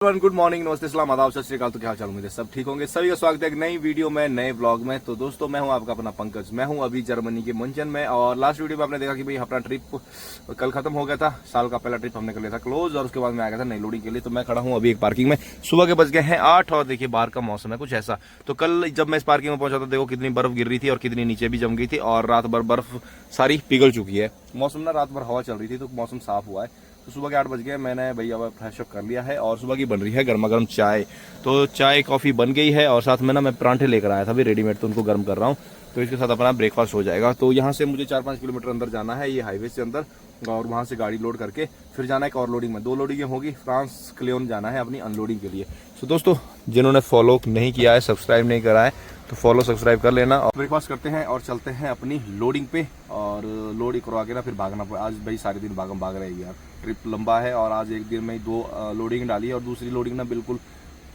Good morning, नमस्ते, सलाम, आदाब, सत श्री अकाल। तो क्या हाल चाल, उम्मीद है सब ठीक होंगे। सभी का स्वागत है एक नई वीडियो में, नए ब्लॉग में। तो दोस्तों, मैं हूं आपका अपना पंकज। मैं हूं अभी जर्मनी के मुंचन में। और लास्ट वीडियो में आपने देखा कि भाई अपना ट्रिप कल खत्म हो गया था। साल का पहला ट्रिप हमने कर लिया था क्लोज, और उसके बाद मैं आ गया था नई लोडिंग के लिए। तो मैं खड़ा हूँ अभी एक पार्किंग में। सुबह के बज गए हैं 8 और देखिए बाहर का मौसम है कुछ ऐसा। तो कल जब मैं इस पार्किंग में पहुंचा था, देखो कितनी बर्फ गिर रही थी और कितनी नीचे भी जम गई थी, और रात भर बर्फ सारी पिघल चुकी है। मौसम ना रात भर हवा चल रही थी, तो मौसम साफ हुआ है। तो सुबह के 8 बज गए, मैंने भैया फ्रेश अप कर लिया है और सुबह की बन रही है गर्मा गर्म चाय। तो चाय कॉफ़ी बन गई है, और साथ में ना मैं परांठे लेकर आया था भी रेडीमेड, तो उनको गर्म कर रहा हूँ। तो इसके साथ अपना ब्रेकफास्ट हो जाएगा। तो यहाँ से मुझे 4-5 किलोमीटर अंदर जाना है, ये हाईवे से अंदर, और वहाँ से गाड़ी लोड करके फिर जाना है एक और लोडिंग में। 2 लोडिंगें होगी, फ्रांस क्लियोन जाना है अपनी अनलोडिंग के लिए। तो दोस्तों, जिन्होंने फॉलो नहीं किया है, सब्सक्राइब नहीं करा है, तो फॉलो सब्सक्राइब कर लेना। और ब्रेकफास्ट करते हैं और चलते हैं अपनी लोडिंग पे, और लोड करवा के ना फिर भागना पड़ा। आज भाई सारे दिन भाग रहे हैं यार, ट्रिप लंबा है। और आज एक दिन में 2 लोडिंग डाली है, और दूसरी लोडिंग ना बिल्कुल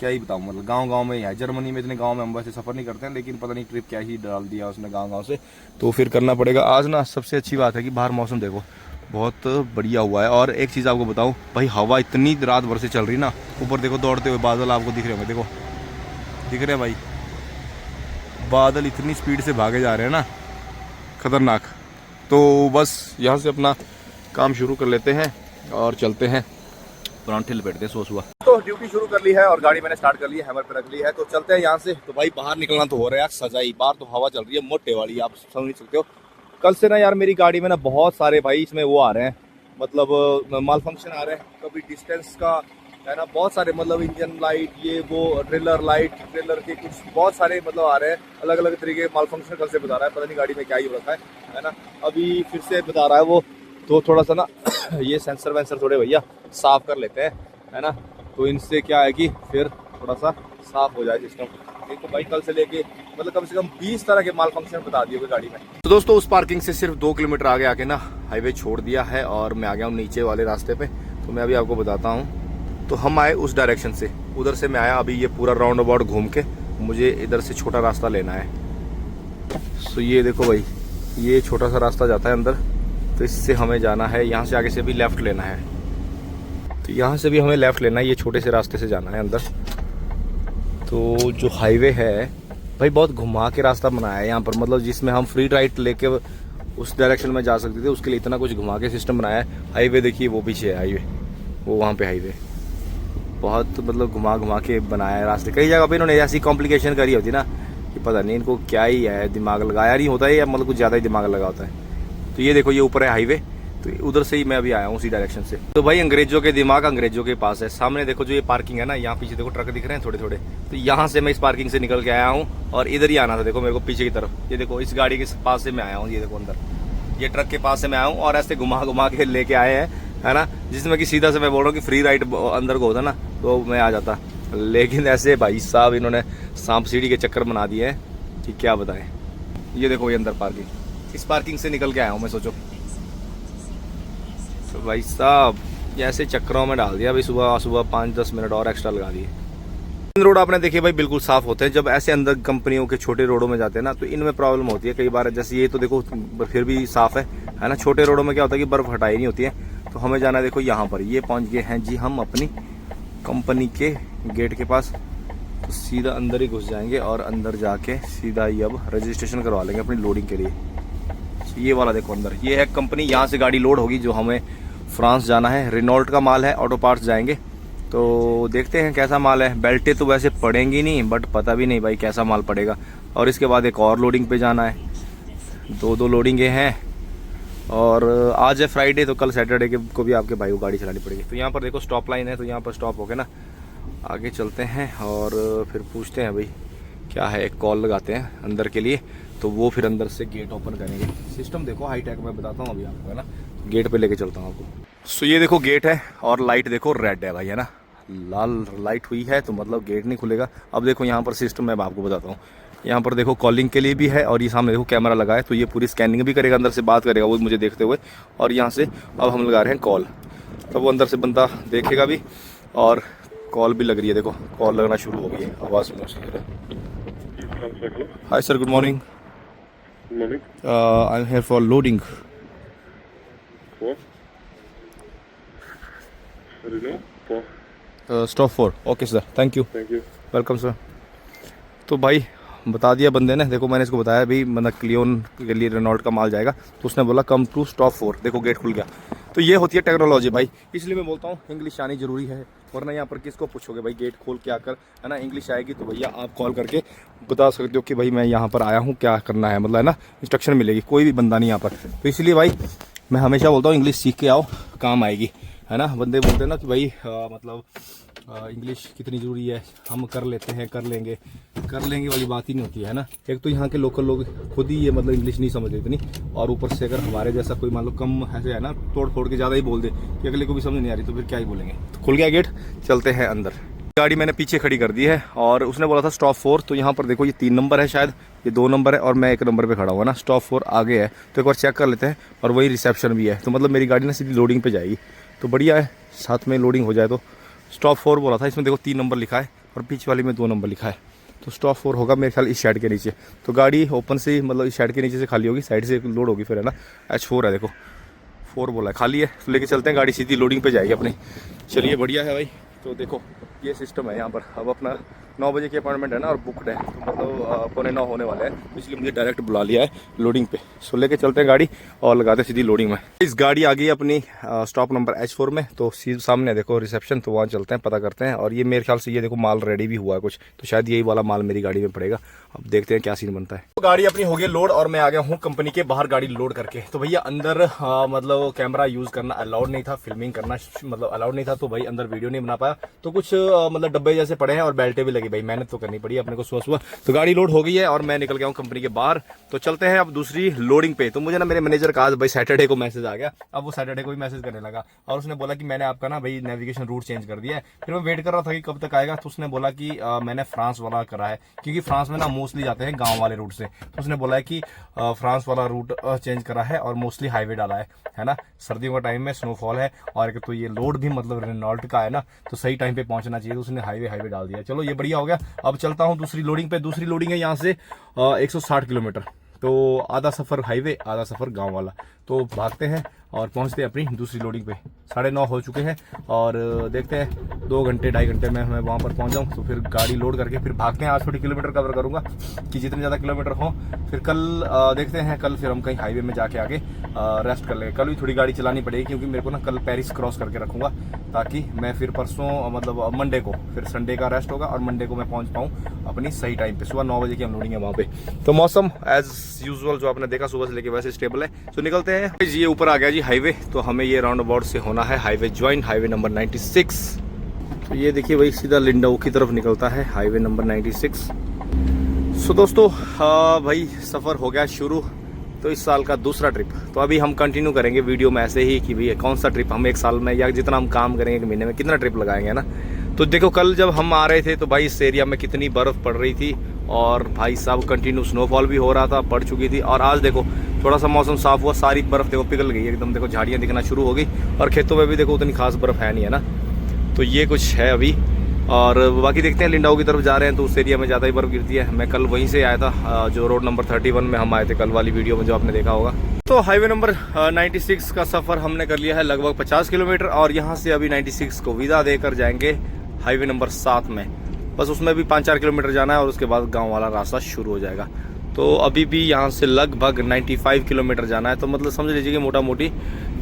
क्या ही बताऊँ, मतलब गांव में ही है। जर्मनी में इतने गांव में हम वैसे सफ़र नहीं करते हैं, लेकिन पता नहीं ट्रिप क्या ही डाल दिया उसने गांव से, तो फिर करना पड़ेगा आज ना। सबसे अच्छी बात है कि बाहर मौसम देखो बहुत बढ़िया हुआ है। और एक चीज़ आपको बताऊँ भाई, हवा इतनी रात भर से चल रही ना। ऊपर देखो दौड़ते हुए बादल आपको दिख रहे होंगे, देखो दिख रहे हैं भाई, बादल इतनी स्पीड से भागे जा रहे हैं ना, खतरनाक। तो बस यहाँ से अपना काम शुरू कर लेते हैं और चलते हैं, परांठे लपेटते हैं सुबह। तो ड्यूटी शुरू कर ली है और गाड़ी मैंने स्टार्ट कर ली है, हैमर पे रख ली है। तो चलते हैं यहाँ से। तो भाई बाहर निकलना तो हो रहा है यार, सजाई बाहर तो हवा चल रही है मोटे वाली, आप समझ नहीं सकते हो। कल से ना यार मेरी गाड़ी में ना बहुत सारे भाई इसमें वो आ रहे हैं, मतलब माल फंक्शन आ रहे हैं। कभी डिस्टेंस का है ना, बहुत सारे, मतलब इंजन लाइट, ये वो ट्रेलर लाइट, ट्रेलर के कुछ बहुत सारे मतलब आ रहे हैं, अलग अलग तरीके माल फंक्शन कल से बता रहा है। पता नहीं गाड़ी में क्या ही हो रखा है ना। अभी फिर से बता रहा है वो, तो थोड़ा सा ना ये सेंसर वेंसर थोड़े भैया साफ कर लेते हैं, है ना। तो इनसे क्या है कि फिर थोड़ा सा साफ हो जाए सिस्टम। देखो भाई कल से लेके मतलब कम से कम 20 तरह के माल फंक्शन बता दिए हुए गाड़ी में। तो दोस्तों, उस पार्किंग से सिर्फ 2 किलोमीटर आगे आके ना हाईवे छोड़ दिया है, और मैं आ गया हूँ नीचे वाले रास्ते पे। तो मैं अभी आपको बताता हूँ। तो हम आए उस डायरेक्शन से, उधर से मैं आया। अभी ये पूरा राउंड अबाउट घूम के मुझे इधर से छोटा रास्ता लेना है। तो ये देखो भाई, ये छोटा सा रास्ता जाता है अंदर, तो इससे हमें जाना है। यहाँ से आगे से भी लेफ्ट लेना है, तो यहाँ से भी हमें लेफ्ट लेना है, ये छोटे से रास्ते से जाना है अंदर। तो जो हाईवे है भाई, बहुत घुमा के रास्ता बनाया है यहाँ पर, मतलब जिसमें हम फ्री राइट लेके उस डायरेक्शन में जा सकते थे, उसके लिए इतना कुछ घुमा के सिस्टम बनाया है। हाईवे देखिए वो पीछे है हाईवे, वो वहाँ पे हाईवे, बहुत मतलब घुमा के बनाया है रास्ते। कई जगह पे इन्होंने ऐसी कॉम्प्लिकेशन करी होती ना कि पता नहीं इनको क्या ही है, दिमाग लगाया नहीं होता है, या मतलब कुछ ज़्यादा ही दिमाग लगा होता है। तो ये देखो, ये ऊपर है हाईवे, तो उधर से ही मैं अभी आया हूँ उसी डायरेक्शन से। तो भाई अंग्रेजों के दिमाग अंग्रेजों के पास है। सामने देखो जो ये पार्किंग है ना, यहाँ पीछे देखो ट्रक दिख रहे हैं थोड़े थोड़े। तो यहाँ से मैं इस पार्किंग से निकल के आया हूँ, और इधर ही आना था। देखो मेरे को पीछे की तरफ, ये देखो इस गाड़ी के पास से मैं आया हूँ, ये देखो अंदर, ये ट्रक के पास से मैं आया हूँ, और ऐसे घुमा के लेके आए हैं, है ना। जिसमें कि सीधा से मैं बोल रहा हूँ कि फ्री राइड अंदर को होता ना, तो मैं आ जाता। लेकिन ऐसे भाई साहब इन्होंने सांप सीढ़ी के चक्कर बना दिए हैं कि क्या बताएं। ये देखो ये अंदर पार्किंग, इस पार्किंग से निकल के आया हूँ मैं, सोचो। तो भाई साहब ऐसे चक्करों में डाल दिया भाई, सुबह 5-10 मिनट और एक्स्ट्रा लगा दिए। रोड आपने देखे भाई बिल्कुल साफ होते हैं। जब ऐसे अंदर कंपनियों के छोटे रोडों में जाते हैं ना, तो इनमें प्रॉब्लम होती है कई बार। जैसे ये तो देखो फिर भी साफ है ना। छोटे रोडों में क्या होता है कि बर्फ हटाई नहीं होती है। तो हमें जाना है देखो यहाँ पर, ये पहुँच गए हैं जी हम अपनी कंपनी के गेट के पास। तो सीधा अंदर ही घुस जाएंगे, और अंदर जाके सीधा ही अब रजिस्ट्रेशन करवा लेंगे अपनी लोडिंग के लिए। तो ये वाला देखो अंदर, ये है कंपनी, यहाँ से गाड़ी लोड होगी जो हमें फ्रांस जाना है। रेनॉल्ट का माल है, ऑटो पार्ट्स जाएंगे। तो देखते हैं कैसा माल है। बेल्टें तो वैसे पड़ेंगी नहीं, बट पता भी नहीं भाई कैसा माल पड़ेगा। और इसके बाद एक और लोडिंग पे जाना है, 2 लोडिंगें हैं। और आज है फ्राइडे, तो कल सैटरडे के को भी आपके भाई को गाड़ी चलानी पड़ेगी। तो यहाँ पर देखो स्टॉप लाइन है, तो यहाँ पर स्टॉप हो के ना आगे चलते हैं, और फिर पूछते हैं भाई क्या है। एक कॉल लगाते हैं अंदर के लिए, तो वो फिर अंदर से गेट ओपन करेंगे। सिस्टम देखो हाई टेक मैं बताता हूँ अभी आपको, है ना। गेट पे लेके चलता हूँ आपको। सो ये देखो गेट है, और लाइट देखो रेड है भाई, है ना। लाल लाइट हुई है तो मतलब गेट नहीं खुलेगा। अब देखो यहाँ पर सिस्टम मैं आपको बताता हूँ। यहाँ पर देखो कॉलिंग के लिए भी है, और ये सामने देखो कैमरा लगा है, तो ये पूरी स्कैनिंग भी करेगा, अंदर से बात करेगा वो मुझे देखते हुए। और यहाँ से अब हम लगा रहे हैं कॉल, तो वो अंदर से बंदा देखेगा भी, और कॉल भी लग रही है। देखो कॉल लगना शुरू हो गई है, आवाज़ सुनो उसकी। Hi sir, good morning. I am here for loading. Stop 4। Okay sir, thank you welcome sir. तो भाई बता दिया बंदे ने, देखो मैंने इसको बताया भाई मतलब क्लियोन के लिए रेनॉल्ट का माल जाएगा, तो उसने बोला कम टू स्टॉप 4। देखो गेट खुल गया। तो ये होती है टेक्नोलॉजी भाई, इसलिए मैं बोलता हूँ इंग्लिश आनी जरूरी है, वरना यहाँ पर किसको पूछोगे भाई गेट खोल के आकर, है ना। इंग्लिश आएगी तो भैया आप कॉल करके बता सकते हो कि भाई मैं यहाँ पर आया हूँ, क्या करना है, मतलब है ना, इंस्ट्रक्शन मिलेगी। कोई भी बंदा नहीं यहाँ पर, तो इसलिए भाई मैं हमेशा बोलता हूँ इंग्लिश सीख के आओ, काम आएगी, है ना। बंदे बोलते हैं ना कि भाई मतलब इंग्लिश कितनी ज़रूरी है, हम कर लेते हैं, कर लेंगे वाली बात ही नहीं होती है ना। एक तो यहाँ के लोकल लोग खुद ही ये मतलब इंग्लिश नहीं समझते इतनी, और ऊपर से अगर हमारे जैसा कोई मान लो कम ऐसे है ना, तोड़ फोड़ के ज़्यादा ही बोल दे कि अगले को भी समझ नहीं आ रही, तो फिर क्या ही बोलेंगे। तो खुल गया गेट, चलते हैं अंदर। गाड़ी मैंने पीछे खड़ी कर दी है और उसने बोला था स्टॉप 4, तो यहाँ पर देखो ये 3 नंबर है, शायद ये 2 नंबर है और मैं 1 नंबर पे खड़ा हुआ ना। स्टॉप 4 आगे है, तो एक बार चेक कर लेते हैं। और वही रिसेप्शन भी है, तो मतलब मेरी गाड़ी ना सीधी लोडिंग पे जाएगी, तो बढ़िया है, साथ में लोडिंग हो जाए। तो स्टॉप 4 बोला था, इसमें देखो 3 नंबर लिखा है और पीछे वाली में 2 नंबर लिखा है, तो स्टॉप 4 होगा मेरे ख्याल इस शेड के नीचे। तो गाड़ी ओपन से मतलब इस शेड के नीचे से खाली होगी, साइड से लोड होगी फिर, है ना। H4 है, देखो 4 बोला है, खाली है, तो लेके चलते हैं, गाड़ी सीधी लोडिंग पे जाएगी अपनी। चलिए बढ़िया है भाई। तो देखो ये सिस्टम है यहाँ पर। अब अपना 9 बजे की अपॉइंटमेंट है ना, और बुकड है, तो मतलब 8:45 होने वाले हैं, इसलिए मुझे डायरेक्ट बुला लिया है लोडिंग पे। सो लेके चलते हैं गाड़ी और लगाते हैं सीधी लोडिंग में। इस गाड़ी आ गई अपनी स्टॉप नंबर H4 में, तो सामने देखो रिसेप्शन, तो वहाँ चलते हैं, पता करते हैं। और ये मेरे ख्याल से ये देखो माल रेडी भी हुआ है कुछ, तो शायद यही वाला माल मेरी गाड़ी में पड़ेगा। अब देखते हैं क्या सीन बनता है। तो गाड़ी अपनी हो गई लोड और मैं आ गया हूँ कंपनी के बाहर गाड़ी लोड करके। तो भैया अंदर मतलब कैमरा यूज करना अलाउड नहीं था, फिल्मिंग करना मतलब अलाउड नहीं था, तो भाई अंदर वीडियो नहीं बना पाया। तो कुछ मतलब डब्बे जैसे पड़े हैं और बेल्टें भी लगी, भाई मेहनत तो करनी पड़ी अपने को सुबह। तो गाड़ी लोड हो गई है और मैं निकल गया हूँ कंपनी के बाहर। तो चलते हैं अब दूसरी लोडिंग पे। तो मुझे ना मेरे मैनेजर का आज भाई सैटरडे को मैसेज आ गया, अब वो सैटरडे को भी मैसेज करने लगा और उसने बोला कि मैंने आपका ना भाई नेविगेशन रूट चेंज कर दिया है। फिर मैं वेट कर रहा था कि कब तक आएगा, तो उसने बोला कि मैंने फ्रांस वाला करा है, क्योंकि फ्रांस में ना मोस्टली जाते हैं गाँव वाले रूट से। तो उसने बोला है कि फ्रांस वाला रूट चेंज करा है और मोस्टली हाईवे डाला है ना। सर्दियों का टाइम में स्नोफॉल है और एक तो ये लोड भी मतलब रेनॉल्ट का है ना, तो सही टाइम पे पहुंचना चाहिए, तो उसने हाईवे डाल दिया। चलो ये बढ़िया हो गया। अब चलता हूँ दूसरी लोडिंग पे। दूसरी लोडिंग है यहाँ से 160 किलोमीटर, तो आधा सफर हाईवे आधा सफर गांव वाला। तो भागते हैं और पहुंचते हैं अपनी दूसरी लोडिंग पे। 9:30 हो चुके हैं और देखते हैं 2 घंटे 2.5 घंटे में मैं वहां पर पहुंच जाऊं, तो फिर गाड़ी लोड करके फिर भागते हैं। आज 40 किलोमीटर कवर करूंगा कि जितने ज़्यादा किलोमीटर हो, फिर कल देखते हैं, कल फिर हम कहीं हाईवे में जाके आगे रेस्ट कर लेंगे। कल भी थोड़ी गाड़ी चलानी पड़ेगी, क्योंकि मेरे को ना कल पेरिस क्रॉस करके रखूंगा, ताकि मैं फिर परसों मतलब मंडे को, फिर संडे का रेस्ट होगा और मंडे को मैं पहुंच पाऊँ अपनी सही टाइम पे। सुबह 9 बजे की हम लोडिंग है वहाँ पे। तो मौसम एज यूजुअल जो आपने देखा सुबह से लेके वैसे स्टेबल है। तो निकलते हैं। ये ऊपर आ गया जी हाईवे, तो हमें ये राउंड अबाउट से होना है हाईवे ज्वाइन, हाईवे नंबर 96। तो ये देखिए भाई सीधा लिंडाऊ की तरफ निकलता है हाईवे नंबर 96। सो दोस्तों भाई सफ़र हो गया शुरू। तो इस साल का दूसरा ट्रिप, तो अभी हम कंटिन्यू करेंगे वीडियो में ऐसे ही कि भैया कौन सा ट्रिप हम एक साल में या जितना हम काम करेंगे एक महीने में कितना ट्रिप लगाएंगे ना। तो देखो कल जब हम आ रहे थे तो भाई इस एरिया में कितनी बर्फ़ पड़ रही थी और भाई साहब कंटिन्यू स्नोफॉल भी हो रहा था, पड़ चुकी थी। और आज देखो थोड़ा सा मौसम साफ हुआ, सारी बर्फ़ देखो पिघल गई एकदम, देखो झाड़ियाँ दिखना शुरू हो गई और खेतों में भी देखो उतनी खास बर्फ़ है नहीं, है ना। तो ये कुछ है अभी। और बाकी देखते हैं, लिंडाऊ की तरफ जा रहे हैं तो उस एरिया में ज़्यादा ही बर्फ़ गिरती है। मैं कल वहीं से आया था, जो रोड नंबर 31 में हम आए थे कल वाली वीडियो में जो आपने देखा होगा। तो हाईवे नंबर 96 का सफ़र हमने कर लिया है लगभग 50 किलोमीटर और यहाँ से अभी 96 को विदा देकर जाएंगे हाईवे नंबर 7 में। बस उसमें भी 5-4 किलोमीटर जाना है और उसके बाद गाँव वाला रास्ता शुरू हो जाएगा। तो अभी भी यहाँ से लगभग 95 किलोमीटर जाना है, तो मतलब समझ लीजिए कि मोटा मोटी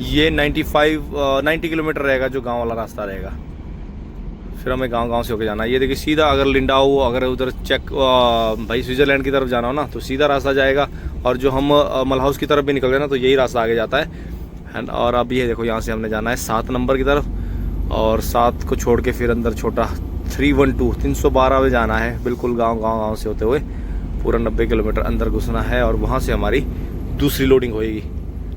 ये 90 किलोमीटर रहेगा जो गाँव वाला रास्ता रहेगा। फिर हमें गांव से होकर जाना है। ये देखिए सीधा अगर लिंडाऊ, अगर उधर चेक भाई स्विट्ज़रलैंड की तरफ जाना हो ना तो सीधा रास्ता जाएगा, और जो हम मलहाउस की तरफ भी निकल गए ना तो यही रास्ता आगे जाता है। और अब ये देखो यहाँ से हमने जाना है 7 नंबर की तरफ, और 7 को छोड़ के फिर अंदर छोटा 312 में जाना है, बिल्कुल गाँव से होते हुए पूरा 90 किलोमीटर अंदर घुसना है और वहाँ से हमारी दूसरी लोडिंग होएगी।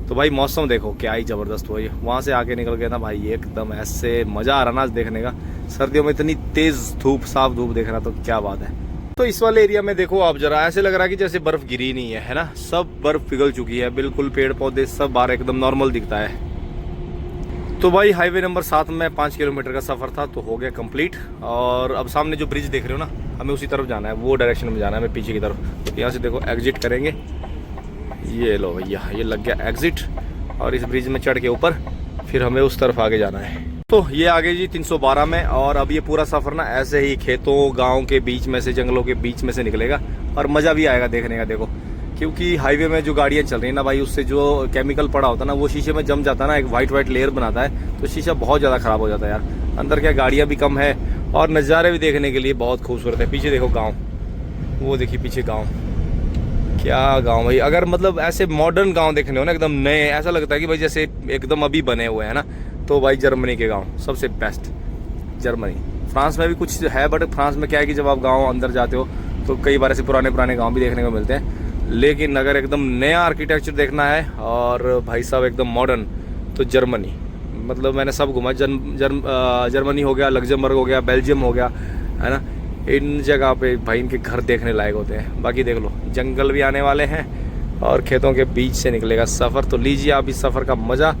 तो भाई मौसम देखो क्या ही ज़बरदस्त हुआ है। वहाँ से आके निकल गया था भाई एकदम ऐसे मज़ा आ रहा ना आज देखने का। सर्दियों में इतनी तेज़ धूप, साफ धूप देखना तो क्या बात है। तो इस वाले एरिया में देखो आप जरा, ऐसे लग रहा है कि जैसे बर्फ़ गिरी नहीं है ना, सब बर्फ़ पिघल चुकी है बिल्कुल, पेड़ पौधे सब बाहर एकदम नॉर्मल दिखता है। तो भाई हाईवे नंबर 7 में 5 किलोमीटर का सफ़र था तो हो गया कंप्लीट। और अब सामने जो ब्रिज देख रहे हो ना, हमें उसी तरफ जाना है, वो डायरेक्शन में जाना है, हमें पीछे की तरफ। तो यहाँ से देखो एग्जिट करेंगे, ये लो भैया ये लग गया एग्जिट, और इस ब्रिज में चढ़ के ऊपर फिर हमें उस तरफ आगे जाना है। तो ये आ गई जी 312 में। और अब ये पूरा सफ़र ना ऐसे ही खेतों गांव के बीच में से, जंगलों के बीच में से निकलेगा और मज़ा भी आएगा देखने का। देखो, क्योंकि हाईवे में जो गाड़ियाँ चल रही है ना भाई, उससे जो केमिकल पड़ा होता है ना वो शीशे में जम जाता है ना, एक वाइट लेयर बनाता है, तो शीशा बहुत ज़्यादा ख़राब हो जाता है यार। अंदर क्या गाड़ियाँ भी कम है और नज़ारे भी देखने के लिए बहुत खूबसूरत है। पीछे देखो गाँव, वो देखिए पीछे गाँव, क्या गांव भाई। अगर मतलब ऐसे मॉडर्न गांव देखने हो ना, एकदम नए, ऐसा लगता है कि भाई जैसे एकदम अभी बने हुए हैं ना, तो भाई जर्मनी के गांव सबसे बेस्ट। जर्मनी, फ्रांस में भी कुछ है, बट फ्रांस में क्या है कि जब आप गांव अंदर जाते हो तो कई बार ऐसे पुराने गांव भी देखने को मिलते हैं। लेकिन अगर एकदम नया आर्किटेक्चर देखना है और भाई साहब एकदम मॉडर्न, तो जर्मनी। मतलब मैंने सब घूमा, जर्मनी हो गया, लग्जमबर्ग हो गया, बेल्जियम हो गया, है ना। इन जगह पे भाई इनके घर देखने लायक होते हैं। बाकी देख लो, जंगल भी आने वाले हैं और खेतों के बीच से निकलेगा सफ़र। तो लीजिए आप इस सफ़र का मज़ा।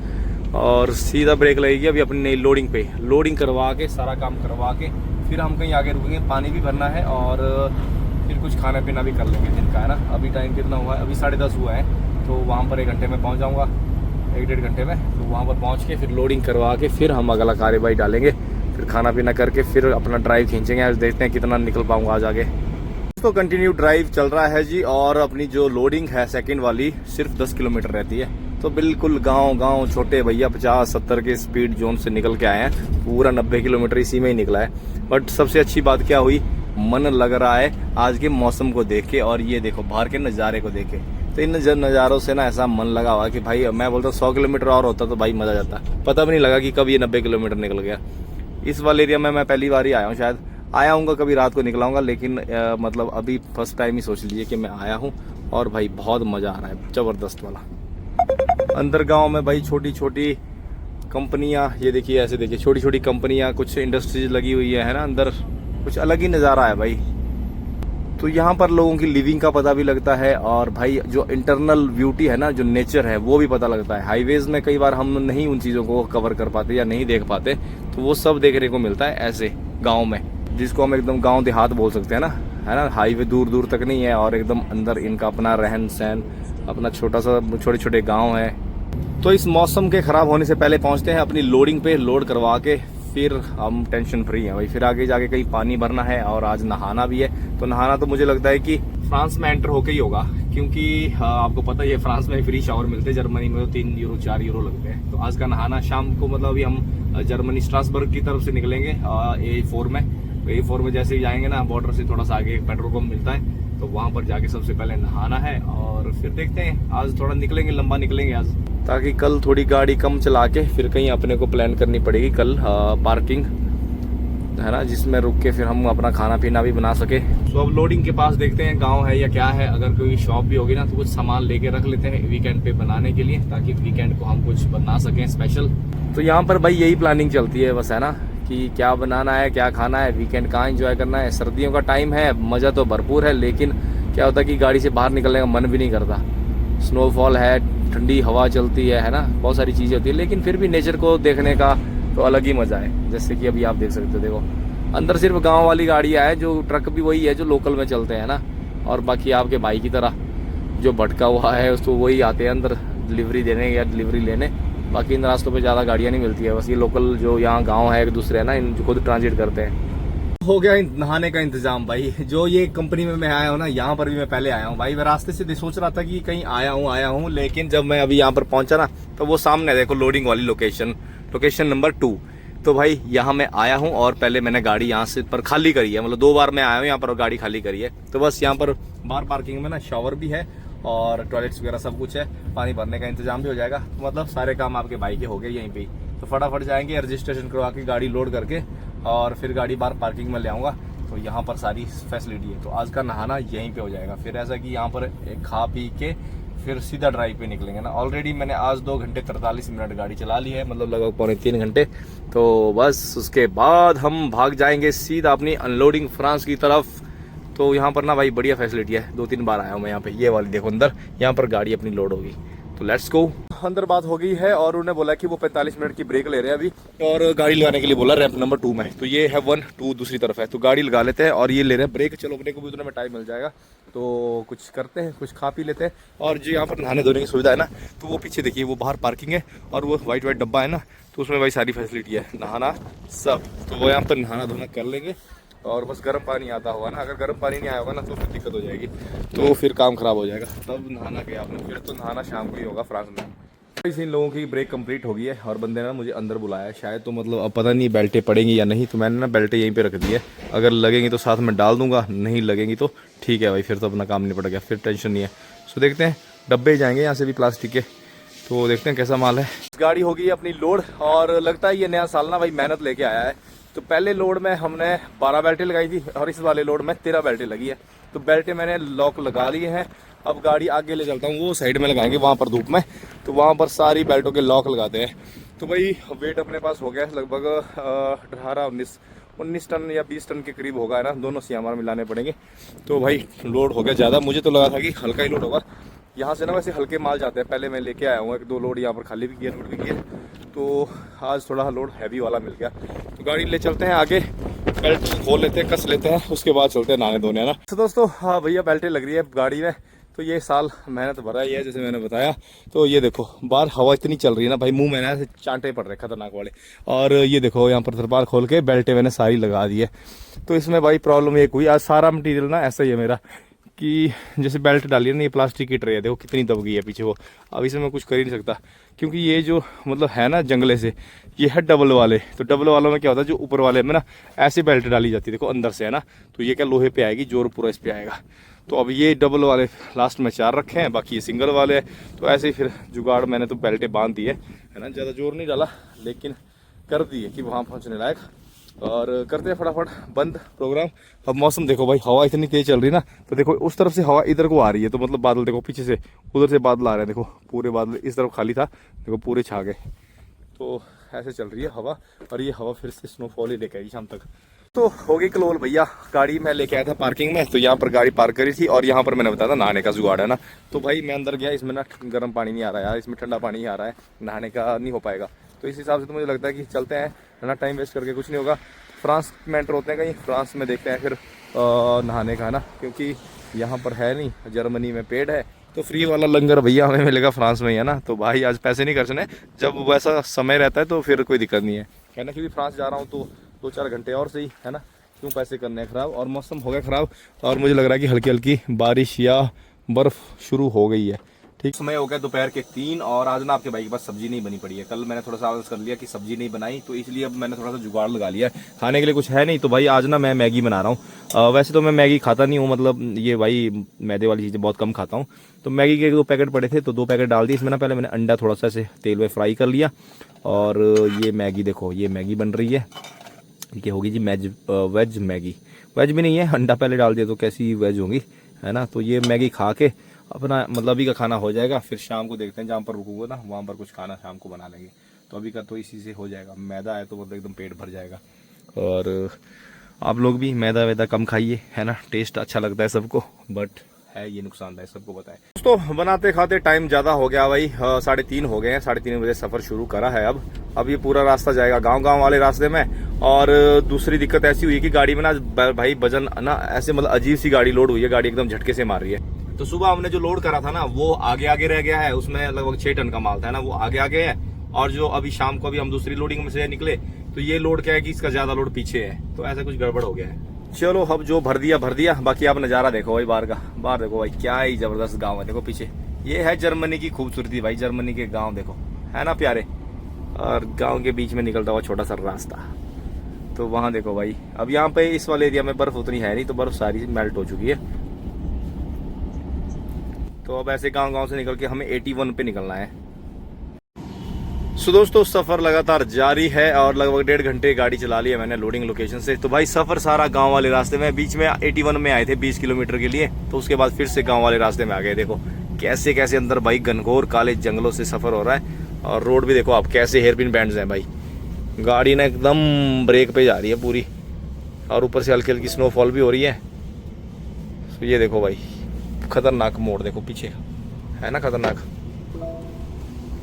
और सीधा ब्रेक लगेगी अभी अपनी नई लोडिंग पे। लोडिंग करवा के, सारा काम करवा के फिर हम कहीं आगे रुकेंगे, पानी भी भरना है और फिर कुछ खाना पीना भी कर लेंगे दिन का, है ना। अभी टाइम कितना हुआ है? अभी 10:30 हुआ है, तो वहाँ पर 1 घंटे में पहुँच जाऊँगा, 1-1.5 घंटे में। तो वहाँ पर पहुँच के फिर लोडिंग करवा के फिर हम अगला कार्रवाई डालेंगे, फिर खाना पीना करके फिर अपना ड्राइव खींचेंगे। आज देखते हैं कितना निकल पाऊंगा आज आगे। तो कंटिन्यू ड्राइव चल रहा है जी। और अपनी जो लोडिंग है सेकंड वाली सिर्फ 10 किलोमीटर रहती है, तो बिल्कुल गांव छोटे भैया 50-70 के स्पीड जोन से निकल के आए हैं। पूरा 90 किलोमीटर इसी में ही निकला है। बट सबसे अच्छी बात क्या हुई, मन लग रहा है आज के मौसम को देख के और ये देखो बाहर के नज़ारे को देख के। तो इन नज़ारों से ना ऐसा मन लगा हुआ कि भाई मैं बोलता हूँ 100 किलोमीटर और होता तो भाई मज़ा जाता। पता भी नहीं लगा कि कब ये 90 किलोमीटर निकल गया। इस वाले एरिया में मैं पहली बार ही आया हूँ, शायद आया हूँ कभी रात को निकलाऊंगा, लेकिन मतलब अभी फर्स्ट टाइम ही सोच लीजिए कि मैं आया हूँ। और भाई बहुत मज़ा आ रहा है, ज़बरदस्त वाला। अंदर गांव में भाई छोटी छोटी कंपनियाँ, ये देखिए ऐसे देखिए छोटी छोटी कंपनियाँ, कुछ इंडस्ट्रीज लगी हुई है ना अंदर। कुछ अलग ही नज़ारा है भाई। तो यहाँ पर लोगों की लिविंग का पता भी लगता है और भाई जो इंटरनल ब्यूटी है ना, जो नेचर है, वो भी पता लगता है। हाईवेज में कई बार हम नहीं उन चीज़ों को कवर कर पाते या नहीं देख पाते, तो वो सब देखने को मिलता है ऐसे गांव में, जिसको हम एकदम गांव देहात बोल सकते हैं ना, है ना। हाईवे दूर दूर तक नहीं है और एकदम अंदर इनका अपना रहन सहन, अपना छोटा सा छोटे छोटे गाँव है। तो इस मौसम के ख़राब होने से पहले पहुँचते हैं अपनी लोडिंग पे, लोड करवा के फिर हम टेंशन फ्री हैं भाई। फिर आगे जाके कहीं पानी भरना है और आज नहाना भी है। तो नहाना तो मुझे लगता है कि फ्रांस में एंटर होके ही होगा, क्योंकि आपको पता ही है फ्रांस में फ्री शावर मिलते हैं, जर्मनी में तो 3 यूरो 4 यूरो लगते हैं। तो आज का नहाना शाम को, मतलब अभी हम जर्मनी स्ट्रासबर्ग की तरफ से निकलेंगे A4 में। तो A4 में जैसे ही जाएंगे ना, बॉर्डर से थोड़ा सा आगे एक पेट्रोल पंप मिलता है, तो वहाँ पर जाके सबसे पहले नहाना है और फिर देखते हैं। आज थोड़ा निकलेंगे, लंबा निकलेंगे आज, ताकि कल थोड़ी गाड़ी कम चला के फिर कहीं अपने को प्लान करनी पड़ेगी कल पार्किंग, है ना, जिसमें रुक के फिर हम अपना खाना पीना भी बना सके। तो अब लोडिंग के पास देखते हैं गांव है या क्या है। अगर कोई शॉप भी होगी ना, तो कुछ सामान लेके रख लेते हैं वीकेंड पे बनाने के लिए, ताकि वीकेंड को हम कुछ बना सकें स्पेशल। तो यहाँ पर भाई यही प्लानिंग चलती है बस, है ना, कि क्या बनाना है, क्या खाना है, वीकेंड कहाँ एंजॉय करना है। सर्दियों का टाइम है, मज़ा तो भरपूर है, लेकिन क्या होता है कि गाड़ी से बाहर निकलने का मन भी नहीं करता। स्नोफॉल है, ठंडी हवा चलती है ना, बहुत सारी चीज़ें होती है, लेकिन फिर भी नेचर को देखने का तो अलग ही मज़ा है। जैसे कि अभी आप देख सकते हो, देखो अंदर सिर्फ गांव वाली गाड़ियाँ हैं, जो ट्रक भी वही है जो लोकल में चलते हैं ना, और बाकी आपके भाई की तरह जो भटका हुआ है उसको वही आते हैं अंदर डिलीवरी देने या डिलीवरी लेने। बाकी इन रास्तों पे ज़्यादा गाड़ियाँ नहीं मिलती है, बस ये लोकल जो यहाँ गाँव है एक दूसरे है ना, इन खुद ट्रांजिट करते हैं। हो गया नहाने का इंतजाम भाई। जो ये कंपनी में मैं आया हूँ ना, यहाँ पर भी मैं पहले आया हूँ भाई। मैं रास्ते से सोच रहा था कि कहीं आया हूँ, लेकिन जब मैं अभी यहाँ पर पहुंचा ना, तो वो सामने देखो लोडिंग वाली लोकेशन नंबर 2। तो भाई यहाँ मैं आया हूँ और पहले मैंने गाड़ी यहाँ से पर खाली करी है, मतलब 2 बार मैं आया हूँ यहाँ पर और गाड़ी खाली करी है। तो बस यहाँ पर बाहर पार्किंग में ना शावर भी है और टॉयलेट्स वगैरह सब कुछ है, पानी भरने का इंतजाम भी हो जाएगा। तो मतलब सारे काम आपके भाई के हो गए यहीं पे। तो फटाफट जाएंगे, रजिस्ट्रेशन करवा के गाड़ी लोड करके और फिर गाड़ी बाहर पार्किंग में ले आऊँगा। तो यहाँ पर सारी फैसिलिटी है। तो आज का नहाना यहीं पे हो जाएगा। फिर ऐसा कि यहाँ पर खा पी के फिर सीधा ड्राइव पे निकलेंगे ना। ऑलरेडी मैंने आज 2 घंटे 43 मिनट गाड़ी चला ली है, मतलब लगभग पौने 3 घंटे। तो बस उसके बाद हम भाग जाएंगे सीधा अपनी अनलोडिंग फ्रांस की तरफ। तो यहाँ पर ना भाई बढ़िया फैसिलिटी है, 2-3 बार आया हूँ मैं यहाँ पे। ये वाली देखो अंदर, यहाँ पर गाड़ी अपनी लोड होगी। तो लेट्स गो। अंदर बात हो गई है और उन्होंने बोला कि वो 45 मिनट की ब्रेक ले रहे हैं अभी, और गाड़ी लगाने के लिए बोला रैंप नंबर 2 में। तो ये है 1, 2 दूसरी तरफ है, तो गाड़ी लगा लेते हैं और ये ले रहे हैं ब्रेक। चलो अपने को भी उतने में टाइम मिल जाएगा, तो कुछ करते हैं, कुछ खा पी लेते हैं। और जो यहाँ पर नहाने धोने की सुविधा है ना, तो वो पीछे देखिए, वो बाहर पार्किंग है और वो वाइट डब्बा है ना, तो उसमें भाई सारी फैसिलिटी है, नहाना सब। तो वो यहाँ पर नहाना धोना कर लेंगे। और बस गर्म पानी आता होगा ना, अगर गर्म पानी नहीं आया होगा ना तो फिर दिक्कत हो जाएगी, तो फिर काम ख़राब हो जाएगा। तब नहाना गया आपने, फिर तो नहाना शाम को ही होगा फ्रांस में। इन लोगों की ब्रेक कंप्लीट हो गई है और बंदे ने मुझे अंदर बुलाया है शायद, तो मतलब अब पता नहीं बेल्टें पड़ेंगी या नहीं, तो मैंने ना बेल्टें यहीं पे रख दी है। अगर लगेंगी तो साथ में डाल दूंगा, नहीं लगेंगी तो ठीक है भाई, फिर तो अपना काम निपट गया, फिर टेंशन नहीं है। सो देखते हैं, डब्बे जाएंगे यहाँ से भी प्लास्टिक के, तो देखते हैं कैसा माल है। गाड़ी होगी अपनी लोड, और लगता है ये नया साल ना भाई मेहनत लेके आया है। तो पहले लोड में हमने 12 बेल्टें लगाई थी और इस वाले लोड में 13 बेल्टें लगी है। तो बेल्टें मैंने लॉक लगा लिए हैं। अब गाड़ी आगे ले चलता हूँ, वो साइड में लगाएंगे वहाँ पर धूप में, तो वहाँ पर सारी बेल्टों के लॉक लगाते हैं। तो भाई वेट अपने पास हो गया लगभग 18-19 टन या 20 टन के करीब होगा, है ना, दोनों सीएमआर मिलाने पड़ेंगे। तो भाई लोड हो गया ज़्यादा, मुझे तो लगा था कि हल्का ही लोड होगा। यहाँ से ना वैसे हल्के माल जाते हैं, पहले मैं लेके आया हूँ 1-2 लोड यहाँ पर खाली भी किए, लोड भी किए। तो आज थोड़ा लोड हैवी वाला मिल गया, तो गाड़ी ले चलते हैं आगे, बेल्ट खोल लेते हैं, कस लेते हैं, उसके बाद चलते हैं नहाने धोने, है ना। तो दोस्तों हाँ भैया बेल्टें लग रही है गाड़ी में। तो ये साल मेहनत भरा ही है जैसे मैंने बताया। तो ये देखो बाहर हवा इतनी चल रही है ना भाई, मुंह में ना ऐसे चांटे पड़ रहे खतरनाक वाले। और ये देखो यहाँ पर तरपाल खोल के बेल्टें मैंने सारी लगा दी है। तो इसमें भाई प्रॉब्लम एक हुई, आज सारा मटीरियल ना ऐसा ही है मेरा कि जैसे बेल्ट डाली है ना, ये प्लास्टिक की ट्रे है, देखो कितनी दब गई है पीछे वो। अब इसे मैं कुछ कर ही नहीं सकता, क्योंकि ये जो मतलब है ना जंगले से, ये है डबल वाले। तो डबल वालों में क्या होता है, जो ऊपर वाले में ना ऐसे बेल्ट डाली जाती है, देखो अंदर से, है ना। तो ये क्या लोहे पे आएगी, जोर पूरा इस पे आएगा। तो अब ये डबल वाले लास्ट में 4 रखे हैं, बाकी ये सिंगल वाले हैं। तो ऐसे ही फिर जुगाड़ मैंने तो बेल्टें बांध दी है ना, ज़्यादा जोर नहीं डाला लेकिन कर दी है कि वहाँ पहुँचने लायक। और करते हैं फटाफट बंद प्रोग्राम। अब मौसम देखो भाई, हवा इतनी तेज चल रही है ना, तो देखो उस तरफ से हवा इधर को आ रही है, तो मतलब बादल देखो पीछे से, उधर से बादल आ रहे हैं, देखो पूरे बादल इस तरफ खाली था, देखो पूरे छा गए। तो ऐसे चल रही है हवा, और ये हवा फिर से स्नोफॉल ही लेके आएगी शाम तक। तो हो गई क्लोल भैया, गाड़ी मैं लेके आया था पार्किंग में, तो यहाँ पर गाड़ी पार्क करी थी, और यहाँ पर मैंने बताया था नहाने का जुगाड़ है ना। तो भाई मैं अंदर गया, इसमें ना गर्म पानी नहीं आ रहा है यार, इसमें ठंडा पानी ही आ रहा है, नहाने का नहीं हो पाएगा। तो इस हिसाब से तो मुझे लगता है कि चलते हैं, है ना, टाइम वेस्ट करके कुछ नहीं होगा। फ्रांस में एंटर होते हैं कहीं, फ्रांस में देखते हैं फिर नहाने का, है ना, क्योंकि यहाँ पर है नहीं, जर्मनी में पेड़ है। तो फ्री वाला लंगर भैया हमें मिलेगा फ्रांस में ही, है ना। तो भाई आज पैसे नहीं खर्चने, जब वैसा समय रहता है तो फिर कोई दिक्कत नहीं है ना, क्योंकि फ्रांस जा रहा हूँ तो 2-4 घंटे और सही, है ना, क्यों पैसे करने हैं ख़राब। और मौसम हो गया ख़राब, और मुझे लग रहा है कि हल्की हल्की बारिश या बर्फ़ शुरू हो गई है। ठीक, समय हो गया दोपहर के 3, और आज ना आपके भाई के पास सब्जी नहीं बनी पड़ी है। कल मैंने थोड़ा सा आलस कर लिया कि सब्जी नहीं बनाई, तो इसलिए अब मैंने थोड़ा सा जुगाड़ लगा लिया है। खाने के लिए कुछ है नहीं, तो भाई आज ना मैं मैगी बना रहा हूँ। वैसे तो मैं मैगी खाता नहीं हूँ, मतलब ये भाई मैदे वाली चीज़ें बहुत कम खाता हूँ। तो मैगी के 2 पैकेट पड़े थे, तो 2 पैकेट डाल दिए इसमें ना। पहले मैंने अंडा थोड़ा सा ऐसे तेल में फ्राई कर लिया, और ये मैगी देखो, ये मैगी बन रही है। ये होगी जी वेज मैगी, वेज भी नहीं है, अंडा पहले डाल दिया तो कैसी वेज होगी, है ना। तो ये मैगी खा के अपना मतलब अभी का खाना हो जाएगा, फिर शाम को देखते हैं जहाँ पर रुकूंगा ना वहाँ पर कुछ खाना शाम को बना लेंगे। तो अभी का तो इसी से हो जाएगा, मैदा है तो मतलब एकदम पेट भर जाएगा। और आप लोग भी मैदा वैदा कम खाइए, है ना, टेस्ट अच्छा लगता है सबको, बट है ये नुकसानदायक, सबको पता है। दोस्तों बनाते खाते टाइम ज़्यादा हो गया भाई, 3:30 हो गए हैं, 3:30 बजे सफ़र शुरू करा है। अब ये पूरा रास्ता जाएगा गांव वाले रास्ते में। और दूसरी दिक्कत ऐसी हुई है कि गाड़ी में ना भाई वजन ना ऐसे मतलब अजीब सी गाड़ी लोड हुई है, गाड़ी एकदम झटके से मार रही है। तो सुबह हमने जो लोड करा था ना वो आगे आगे रह गया है, उसमें लगभग 6 टन का माल था ना, वो आगे आगे है। और जो अभी शाम को अभी हम दूसरी लोडिंग में से निकले, तो ये लोड क्या है कि इसका ज्यादा लोड पीछे है, तो ऐसा कुछ गड़बड़ हो गया है। चलो अब जो भर दिया। बाकी आप नज़ारा देखो भाई बाहर का, बाहर देखो भाई क्या ही जबरदस्त गाँव है, देखो पीछे। ये है जर्मनी की खूबसूरती भाई, जर्मनी के गाँव देखो, है ना प्यारे। और गाँव के बीच में निकलता हुआ छोटा सा रास्ता, तो वहाँ देखो भाई। अब यहाँ पे इस वाले एरिया में बर्फ उतनी है नहीं, तो बर्फ सारी मेल्ट हो चुकी है। तो अब ऐसे गांव से निकल के हमें 81 पे निकलना है। सो दोस्तों सफ़र लगातार जारी है, और लगभग 1.5 घंटे गाड़ी चला ली है मैंने लोडिंग लोकेशन से। तो भाई सफ़र सारा गांव वाले रास्ते में, बीच में 81 में आए थे 20 किलोमीटर के लिए, तो उसके बाद फिर से गांव वाले रास्ते में आ गए। देखो कैसे कैसे अंदर भाई घनघोर काले जंगलों से सफ़र हो रहा है। और रोड भी देखो आप कैसे हेयरपिन बैंड्स हैं भाई, गाड़ी ना एकदम ब्रेक पे जा रही है पूरी, और ऊपर से हल्की हल्की स्नोफॉल भी हो रही है। तो ये देखो भाई खतरनाक मोड़ देखो पीछे, है ना खतरनाक।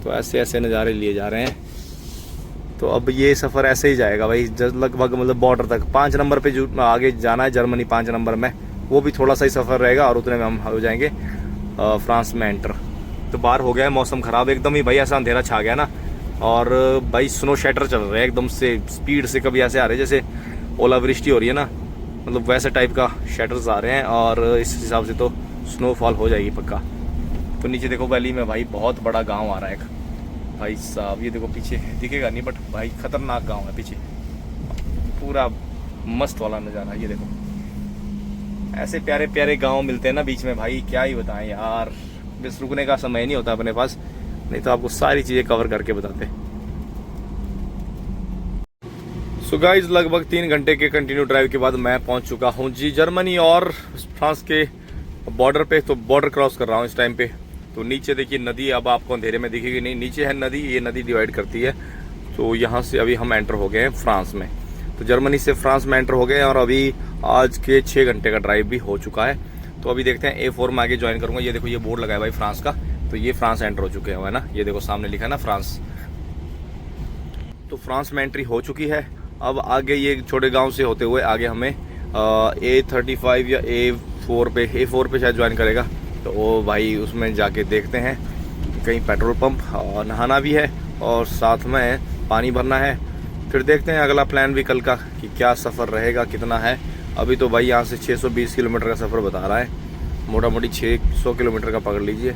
तो ऐसे ऐसे नज़ारे लिए जा रहे हैं। तो अब ये सफ़र ऐसे ही जाएगा भाई, लगभग मतलब बॉर्डर तक। 5 नंबर पे जो आगे जाना है जर्मनी, 5 नंबर में, वो भी थोड़ा सा ही सफ़र रहेगा, और उतने में हम हो जाएंगे फ्रांस में एंटर। तो बाहर हो गया है मौसम ख़राब एकदम ही भाई, ऐसा अंधेरा छा गया ना और भाई स्नो शेटर चल रहे हैं एकदम से स्पीड से, कभी ऐसे आ रहे हैं जैसे ओलावृष्टि हो रही है ना, मतलब वैसे टाइप का शेटर्स आ रहे हैं और इस हिसाब से तो स्नोफॉल हो जाएगी पक्का। तो नीचे देखो वैली में भाई बहुत बड़ा गांव आ रहा है एक भाई साहब, ये देखो पीछे दिखेगा नहीं बट भाई खतरनाक गांव है पीछे, पूरा मस्त वाला नज़ारा। ये देखो ऐसे प्यारे प्यारे गांव मिलते हैं ना बीच में भाई, क्या ही बताएं यार, बस रुकने का समय नहीं होता अपने पास, नहीं तो आपको सारी चीज़ें कवर करके बताते। सो गाइज लगभग 3 घंटे के कंटिन्यू ड्राइव के बाद मैं पहुंच चुका हूं जी जर्मनी और फ्रांस के बॉर्डर पे। तो बॉर्डर क्रॉस कर रहा हूं इस टाइम पे। तो नीचे देखिए नदी, अब आपको अंधेरे में दिखेगी नहीं, नीचे है नदी, ये नदी डिवाइड करती है। तो यहाँ से अभी हम एंटर हो गए हैं फ्रांस में। तो जर्मनी से फ्रांस में एंटर हो गए हैं और अभी आज के 6 घंटे का ड्राइव भी हो चुका है। तो अभी देखते हैं A4 में आगे ज्वाइन करूंगा। ये देखो ये बोर्ड लगा है भाई फ्रांस का, तो ये फ्रांस एंटर हो चुके हैं, है ना, ये देखो सामने लिखा है ना फ्रांस। तो फ्रांस में एंट्री हो चुकी है। अब आगे ये छोटे गांव से होते हुए आगे हमें A35 या A4 पे शायद ज्वाइन करेगा। तो वो भाई उसमें जाके देखते हैं, कहीं पेट्रोल पंप और नहाना भी है और साथ में पानी भरना है। फिर देखते हैं अगला प्लान भी कल का कि क्या सफ़र रहेगा, कितना है। अभी तो भाई यहाँ से 620 किलोमीटर का सफ़र बता रहा है, मोटा मोटी 600 किलोमीटर का पकड़ लीजिए।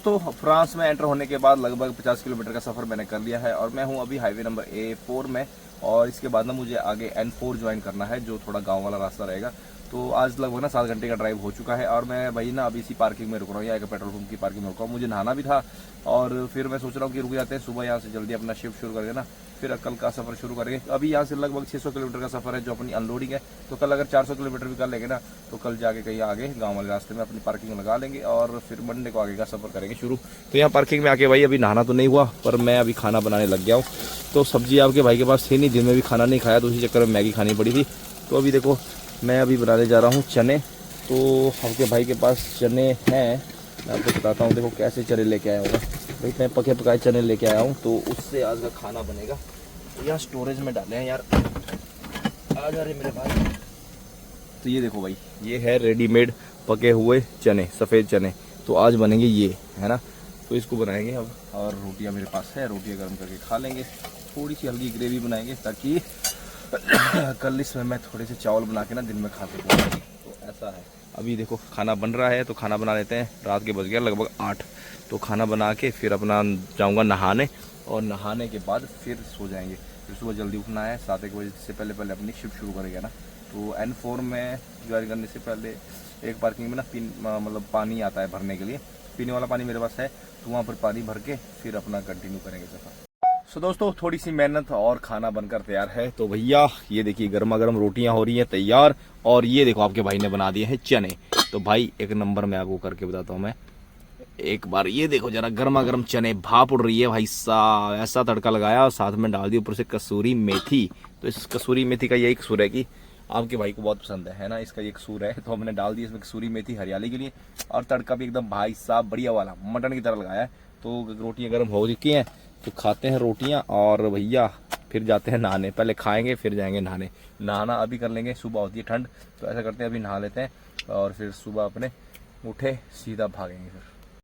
तो फ्रांस में एंटर होने के बाद लगभग 50 किलोमीटर का सफ़र मैंने कर लिया है और मैं हूँ अभी हाईवे नंबर A4 में। और इसके बाद ना मुझे आगे N4 ज्वाइन करना है, जो थोड़ा गांव वाला रास्ता रहेगा। तो आज लगभग ना 7 घंटे का ड्राइव हो चुका है और मैं भाई ना अभी इसी पार्किंग में रुक रहा हूँ, या एक पेट्रोल पंप की पार्किंग में रुका हूँ। मुझे नहाना भी था और फिर मैं सोच रहा हूँ कि रुक जाते हैं, सुबह यहाँ से जल्दी अपना शिफ्ट शुरू करके ना फिर कल का सफ़र शुरू करेंगे। अभी यहाँ से लगभग 600 किलोमीटर का सफ़र है जो अपनी अनलोडिंग है। तो कल अगर 400 किलोमीटर भी कर लेंगे ना, तो कल जाके कहीं आगे गांव वाले रास्ते में अपनी पार्किंग लगा लेंगे और फिर मंडे को आगे का सफ़र करेंगे शुरू। तो यहाँ पार्किंग में आके भाई अभी नहाना तो नहीं हुआ, पर मैं अभी खाना बनाने लग गया हूँ। तो सब्जी आपके भाई के पास थी नहीं, दिन में भी खाना नहीं खाया, तो उसी चक्कर में मैगी खानी पड़ी थी। तो अभी देखो मैं अभी बनाने जा रहा हूँ चने। तो आपके भाई के पास चने हैं, मैं आपको बताता हूँ। देखो कैसे चने लेके आया होगा भाई, मैं पके पकाए चने लेके आया हूँ, तो उससे आज का खाना बनेगा। तो यहाँ स्टोरेज में डाले हैं यार, आ जा रहे मेरे भाई। तो ये देखो भाई, ये है रेडीमेड पके हुए चने, सफ़ेद चने। तो आज बनेंगे ये, है ना। तो इसको बनाएंगे अब, और रोटियां मेरे पास है, रोटियां गर्म करके खा लेंगे। थोड़ी सी हल्की ग्रेवी बनाएंगे ताकि कल इसमें मैं थोड़े से चावल बना के ना दिन में खा सकूँ। तो ऐसा है। अभी देखो खाना बन रहा है, तो खाना बना लेते हैं। रात के बज गया लगभग 8। तो खाना बना के फिर अपना जाऊँगा नहाने, और नहाने के बाद फिर सो जाएंगे। फिर सुबह जल्दी उठना है, 7-1 बजे से पहले पहले अपनी शिफ्ट शुरू करेंगे ना। तो N4 में ज्वाइन करने से पहले एक पार्किंग में ना मतलब पानी आता है भरने के लिए, पीने वाला पानी मेरे पास है। तो वहाँ पर पानी भर के फिर अपना कंटिन्यू करेंगे सफ़र। सो दोस्तों थोड़ी सी मेहनत और खाना बनकर तैयार है। तो भैया ये देखिए गर्मा गर्म रोटियां हो रही हैं तैयार, और ये देखो आपके भाई ने बना दिए हैं चने। तो भाई एक नंबर में आपको करके बताता हूँ मैं, एक बार ये देखो जरा, गर्मा गर्म चने, भाप उड़ रही है भाई साहब। ऐसा तड़का लगाया और साथ में डाल दी ऊपर से कसूरी मेथी। तो इस कसूरी मेथी का यही कसूर है कि आपके भाई को बहुत पसंद है ना, इसका ये कसूर है। तो हमने डाल दी इसमें कसूरी मेथी हरियाली के लिए, और तड़का भी एकदम भाई साहब बढ़िया वाला मटन की तरह लगाया है। तो रोटियां गर्म हो चुकी हैं, तो खाते हैं रोटियां और भैया फिर जाते हैं नहाने। पहले खाएंगे फिर जाएंगे नहाने। नहाना अभी कर लेंगे, सुबह होती है ठंड, तो ऐसा करते हैं अभी नहा लेते हैं और फिर सुबह अपने उठे सीधा भागेंगे फिर।